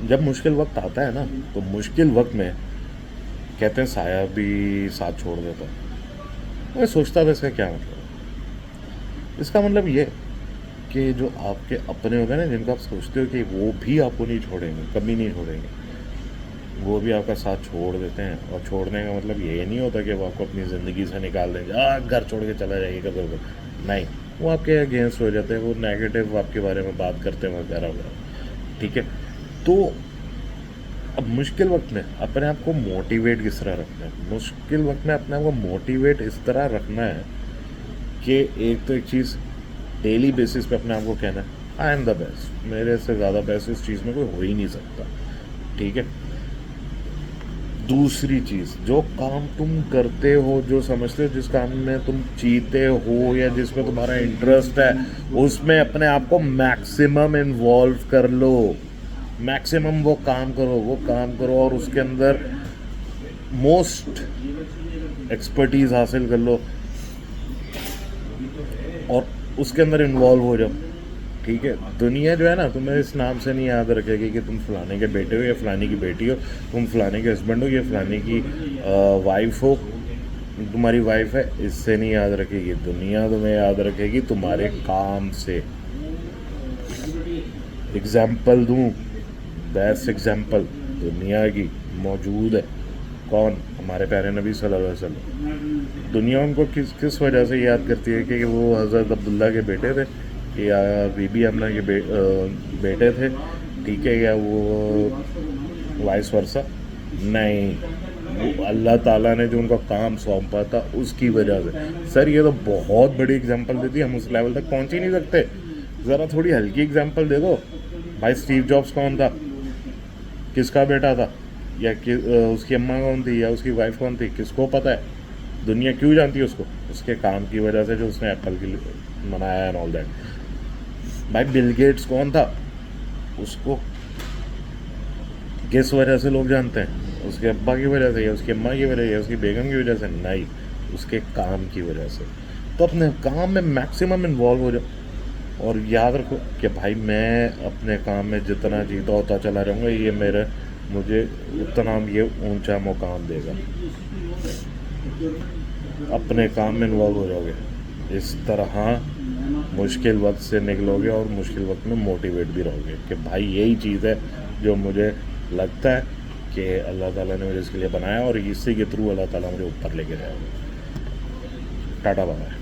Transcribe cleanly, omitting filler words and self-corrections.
जब मुश्किल वक्त आता है ना, तो मुश्किल वक्त में कहते हैं साया भी साथ छोड़ देता है। मैं सोचता था इसका क्या मतलब है। इसका मतलब ये कि जो आपके अपने होते हैं ना, जिनको आप सोचते हो कि वो भी आपको नहीं छोड़ेंगे, कभी नहीं छोड़ेंगे, वो भी आपका साथ छोड़ देते हैं। और छोड़ने का मतलब ये नहीं होता कि वो आपको अपनी ज़िंदगी से निकाल देंगे, घर छोड़ के चला जाएगा कदर उधर, नहीं। वो आपके अगेंस्ट हो जाते हैं, वो नेगेटिव आपके बारे में बात करते हैं वगैरह वगैरह, ठीक है। तो अब मुश्किल वक्त में अपने आप को मोटिवेट किस तरह रखना है? मुश्किल वक्त में अपने आप को मोटिवेट इस तरह रखना है कि एक तो एक चीज़, डेली बेसिस पे अपने आप को कहना है आई एम द बेस्ट, मेरे से ज़्यादा बेस्ट इस चीज़ में कोई हो ही नहीं सकता, ठीक है। दूसरी चीज़, जो काम तुम करते हो, जो समझते हो, जिस काम में तुम जीते हो या जिसमें तुम्हारा इंटरेस्ट है, उसमें अपने आप को मैक्सिमम इन्वॉल्व कर लो। मैक्सिमम वो काम करो और उसके अंदर मोस्ट एक्सपर्टीज़ हासिल कर लो और उसके अंदर इन्वॉल्व हो जाओ, ठीक है। दुनिया जो है ना, तुम्हें इस नाम से नहीं याद रखेगी कि तुम फलाने के बेटे हो या फलाने की बेटी हो, तुम फलाने के हस्बैंड हो या फलाने की वाइफ हो, तुम्हारी वाइफ है, इससे नहीं याद रखेगी। दुनिया तुम्हें याद रखेगी तुम्हारे काम से। एग्जाम्पल दूँ, बेस्ट एग्जाम्पल दुनिया की मौजूद है। कौन? हमारे प्यारे नबी सल्लल्लाहु अलैहि वसल्लम। दुनिया उनको किस किस वजह से याद करती है कि वो हज़रत अब्दुल्ला के बेटे थे या बीबी अम्ना के बेटे थे, ठीक है, या वो वाइस वर्सा? नहीं, वो अल्लाह ताला ने जो उनका काम सौंपा था उसकी वजह से। सर ये तो बहुत बड़ी एग्जांपल दे दी, हम उस लेवल तक पहुंच ही नहीं सकते। ज़रा थोड़ी हल्की एग्जांपल दे दो। भाई स्टीव जॉब्स कौन था? किसका बेटा था? या उसकी अम्मा कौन थी या उसकी वाइफ कौन थी? किसको पता है? दुनिया क्यों जानती है उसको? उसके काम की वजह से, जो उसने एप्पल के लिए बनाया एंड ऑल दैट। भाई बिल गेट्स कौन था? उसको किस वजह से लोग जानते हैं? उसके अब्बा की वजह से या उसकी अम्मा की वजह से या उसकी बेगम की वजह से? नहीं, उसके काम की वजह से। तो अपने काम में मैक्सिमम इन्वॉल्व हो जाओ और याद रखो कि भाई मैं अपने काम में जितना जीता होता चला जाऊँगा, ये मेरे मुझे उतना ये ऊंचा मुकाम देगा। अपने काम में इन्वॉल्व हो जाओगे, इस तरह मुश्किल वक्त से निकलोगे और मुश्किल वक्त में मोटिवेट भी रहोगे कि भाई यही चीज़ है जो मुझे लगता है कि अल्लाह ताला ने मुझे इसके लिए बनाया और इसी के थ्रू अल्लाह ताला मुझे ऊपर लेके जाएगा। Tata bye.